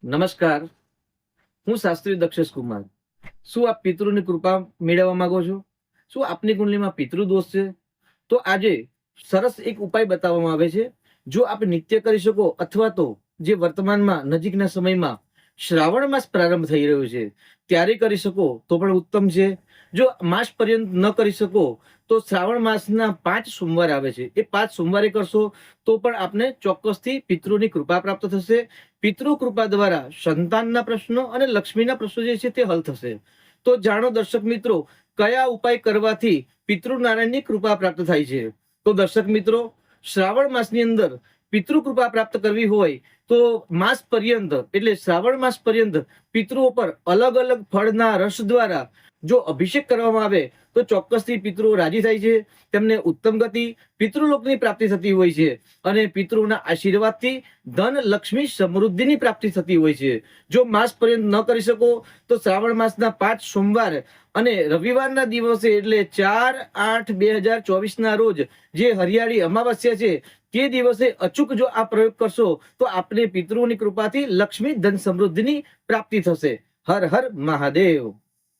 નમસ્કાર, હું શાસ્ત્રી દક્ષેશ કુમાર. શું આપ પિતૃની કૃપા મેળવવા માંગો છો? શું આપની કુંડલીમાં પિતૃ દોષ છે? તો આજે સરસ એક ઉપાય બતાવવામાં આવે છે. જો આપ નિત્ય કરી શકો અથવા તો જે વર્તમાનમાં નજીકના સમયમાં શ્રાવણ માસ પ્રારંભ થઈ રહ્યો છે ત્યારે કરી શકો તો પણ ઉત્તમ છે. જો માસ પર્યંત ન કરી શકો તો શ્રાવણ માસના 5 સોમવાર આવે છે, એ 5 સોમવારે કરશો તો પણ આપને ચોક્કસથી પિતૃની કૃપા પ્રાપ્ત થશે. પિતૃ કૃપા દ્વારા સંતાનના પ્રશ્નો અને લક્ષ્મીના પ્રશ્નો જે છે તે હલ થશે. તો જાણો દર્શક મિત્રો, કયા ઉપાય કરવાથી પિતૃનારાયણની કૃપા પ્રાપ્ત થાય છે. તો દર્શક મિત્રો, શ્રાવણ માસની અંદર પિતૃ કૃપા પ્રાપ્ત કરવી હોય તો માસ પર્યંત એટલે શ્રાવણ માસ પર્યંત પિતૃઓ પર અલગ અલગ ફળના રસ દ્વારા જો અભિષેક કરવામાં આવે તો ચોક્કસથી પિતૃઓ રાજી થાય છે. તેમને ઉત્તમ ગતિ પિતૃલોકની પ્રાપ્તિ થતી હોય છે અને પિતૃઓના આશીર્વાદથી ધન લક્ષ્મી સમૃદ્ધિની પ્રાપ્તિ થતી હોય છે. જો માસ પર્યંત ન કરી શકો તો શ્રાવણ માસના 5 સોમવાર અને રવિવારના દિવસે એટલે 4/8/2024 ના રોજ જે હરિયાળી અમાવસ્યા છે તે દિવસે અચૂક જો આ પ્રયોગ કરશો તો આપને પિતૃઓની કૃપાથી લક્ષ્મી ધન સમૃદ્ધિની પ્રાપ્તિ થશે. હર હર મહાદેવ.